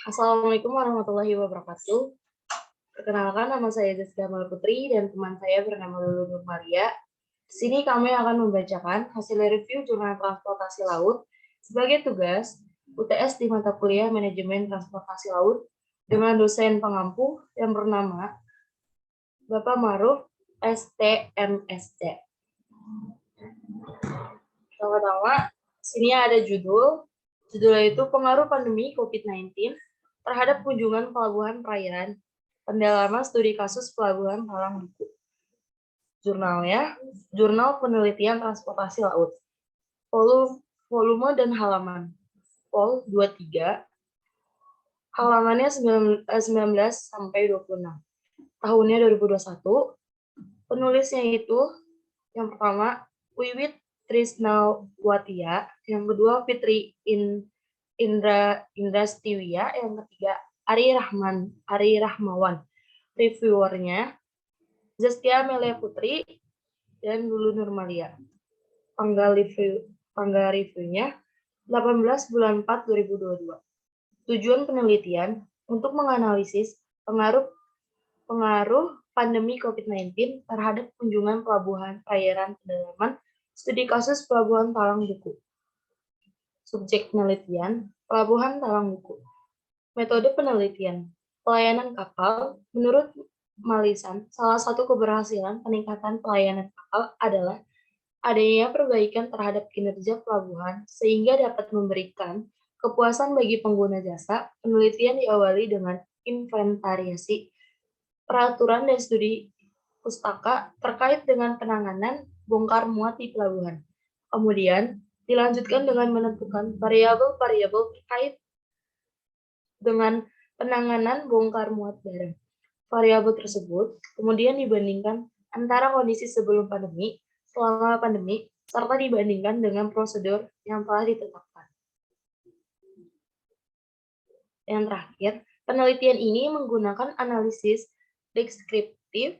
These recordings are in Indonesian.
Assalamualaikum warahmatullahi wabarakatuh. Perkenalkan, nama saya Jessica Mal Putri dan teman saya bernama Lulu Nurmalia. Di sini kami akan membacakan hasil review jurnal transportasi laut sebagai tugas UTS di mata kuliah Manajemen Transportasi Laut dengan dosen pengampu yang bernama Bapak Maruf STMSC. Pertama-tama, sini ada judulnya itu pengaruh pandemi COVID-19 terhadap kunjungan pelabuhan perairan, pendalaman studi kasus pelabuhan Talang Duku. Jurnalnya, Jurnal Penelitian Transportasi Laut. Volume dan halaman. Vol 23, halamannya 19 sampai 26. Tahunnya 2021. Penulisnya itu, yang pertama, Wiwit Trisnawatia, yang kedua Fitri Indra Stiwia, yang ketiga Ari Rahmawan. Reviewernya Zastia Melia Putri dan Lulu Nurmalia. Tanggal reviewnya 18 bulan 4 2022. Tujuan penelitian untuk menganalisis pengaruh pandemi COVID-19 terhadap kunjungan pelabuhan perairan pendalaman studi kasus pelabuhan Talang Duku. Subjek penelitian, Pelabuhan Talang Duku. Metode penelitian, pelayanan kapal. Menurut Malisan, salah satu keberhasilan peningkatan pelayanan kapal adalah adanya perbaikan terhadap kinerja pelabuhan sehingga dapat memberikan kepuasan bagi pengguna jasa. Penelitian diawali dengan inventarisasi peraturan dan studi pustaka terkait dengan penanganan bongkar muat di pelabuhan. Kemudian dilanjutkan dengan menentukan variabel-variabel terkait dengan penanganan bongkar muat barang. Variabel tersebut kemudian dibandingkan antara kondisi sebelum pandemi, selama pandemi, serta dibandingkan dengan prosedur yang telah ditetapkan. Yang terakhir, penelitian ini menggunakan analisis deskriptif,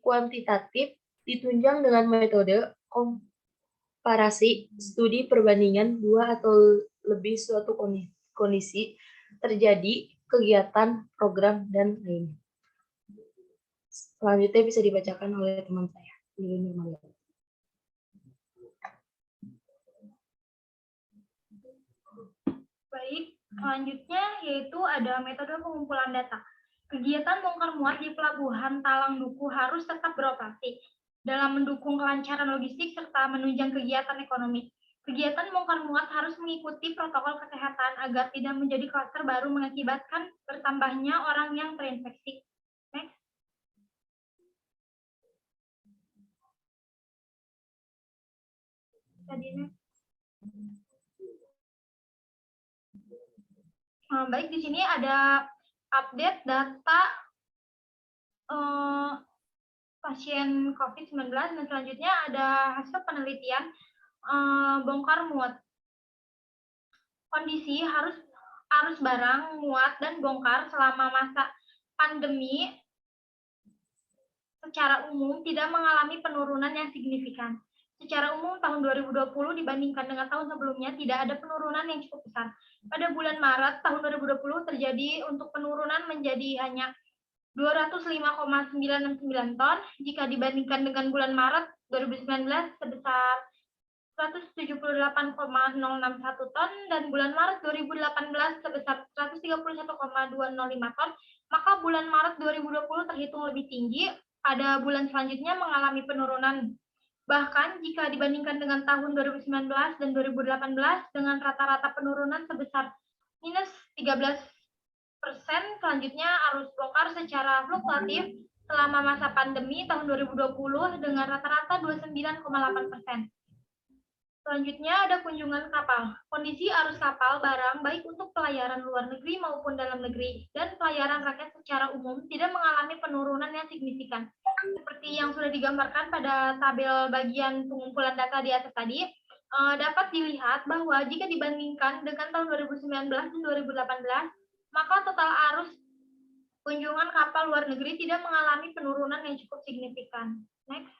kuantitatif, ditunjang dengan metode komparasi studi perbandingan dua atau lebih suatu kondisi terjadi, kegiatan, program, dan lainnya. Selanjutnya bisa dibacakan oleh teman saya. Baik, selanjutnya yaitu ada metode pengumpulan data. Kegiatan bongkar muat di pelabuhan Talang Duku harus tetap beroperasi dalam mendukung kelancaran logistik serta menunjang kegiatan ekonomi. Kegiatan bongkar muat harus mengikuti protokol kesehatan agar tidak menjadi klaster baru mengakibatkan bertambahnya orang yang terinfeksi. Next. Baik, di sini ada update data pasien COVID-19 dan selanjutnya ada hasil penelitian bongkar muat. Kondisi arus barang muat dan bongkar selama masa pandemi secara umum tidak mengalami penurunan yang signifikan. Secara umum tahun 2020 dibandingkan dengan tahun sebelumnya tidak ada penurunan yang cukup besar. Pada bulan Maret tahun 2020 terjadi untuk penurunan menjadi hanya 205,969 ton jika dibandingkan dengan bulan Maret 2019 sebesar 178,061 ton dan bulan Maret 2018 sebesar 131,205 ton, maka bulan Maret 2020 terhitung lebih tinggi, pada bulan selanjutnya mengalami penurunan. Bahkan jika dibandingkan dengan tahun 2019 dan 2018 dengan rata-rata penurunan sebesar minus 13%, selanjutnya arus bongkar secara fluktuatif selama masa pandemi tahun 2020 dengan rata-rata 29,8%. Selanjutnya ada kunjungan kapal. Kondisi arus kapal barang baik untuk pelayaran luar negeri maupun dalam negeri dan pelayaran rakyat secara umum tidak mengalami penurunan yang signifikan. Seperti yang sudah digambarkan pada tabel bagian pengumpulan data di atas tadi, dapat dilihat bahwa jika dibandingkan dengan tahun 2019 dan 2018, maka total arus kunjungan kapal luar negeri tidak mengalami penurunan yang cukup signifikan. Next.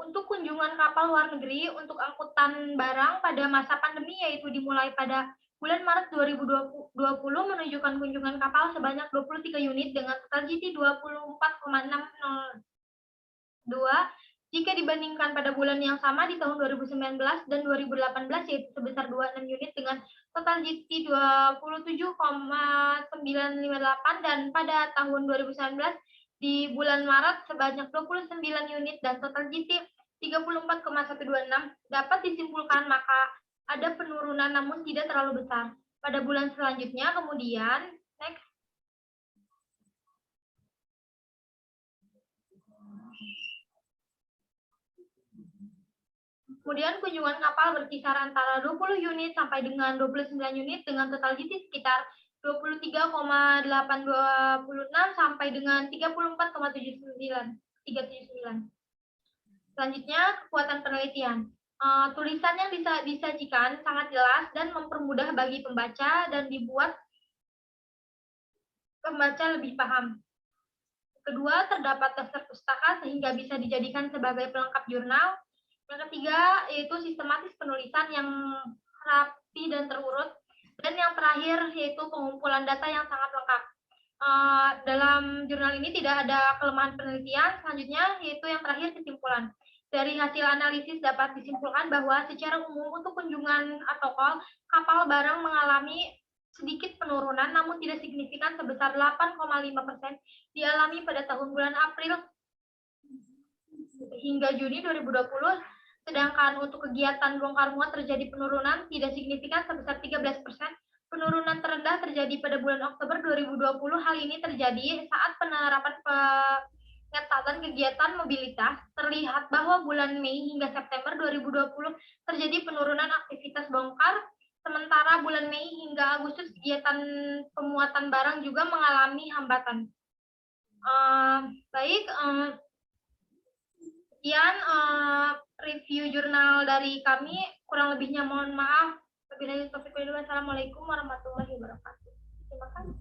Untuk kunjungan kapal luar negeri untuk angkutan barang pada masa pandemi, yaitu dimulai pada bulan Maret 2020 menunjukkan kunjungan kapal sebanyak 23 unit dengan total GT 24,602 jika dibandingkan pada bulan yang sama di tahun 2019 dan 2018, yaitu sebesar 26 unit dengan total GT 27,958, dan pada tahun 2019 di bulan Maret sebanyak 29 unit dan total GT 34,126. Dapat disimpulkan maka ada penurunan namun tidak terlalu besar. Pada bulan selanjutnya kemudian, next. Kemudian kunjungan kapal berkisar antara 20 unit sampai dengan 29 unit dengan total GT sekitar 23,826 sampai dengan 34,79379. Selanjutnya, kekuatan penelitian. Tulisan yang disajikan sangat jelas dan mempermudah bagi pembaca dan dibuat pembaca lebih paham. Kedua, terdapat daftar pustaka sehingga bisa dijadikan sebagai pelengkap jurnal. Yang ketiga, yaitu sistematis penulisan yang rapi dan terurut. Dan yang terakhir, yaitu pengumpulan data yang sangat lengkap. Dalam jurnal ini tidak ada kelemahan penelitian. Selanjutnya, yaitu yang terakhir, kesimpulan. Dari hasil analisis dapat disimpulkan bahwa secara umum untuk kunjungan atau kapal barang mengalami sedikit penurunan namun tidak signifikan sebesar 8,5% dialami pada tahun bulan April hingga Juni 2020, sedangkan untuk kegiatan bongkar muat terjadi penurunan tidak signifikan sebesar 13%. Penurunan terendah terjadi pada bulan Oktober 2020. Hal ini terjadi saat penerapan pengetatan kegiatan mobilitas. Terlihat bahwa bulan Mei hingga September 2020 terjadi penurunan aktivitas bongkar, sementara bulan Mei hingga Agustus kegiatan pemuatan barang juga mengalami hambatan. Baik, sekian review jurnal dari kami. Kurang lebihnya mohon maaf. Wassalamualaikum warahmatullahi wabarakatuh. Terima kasih.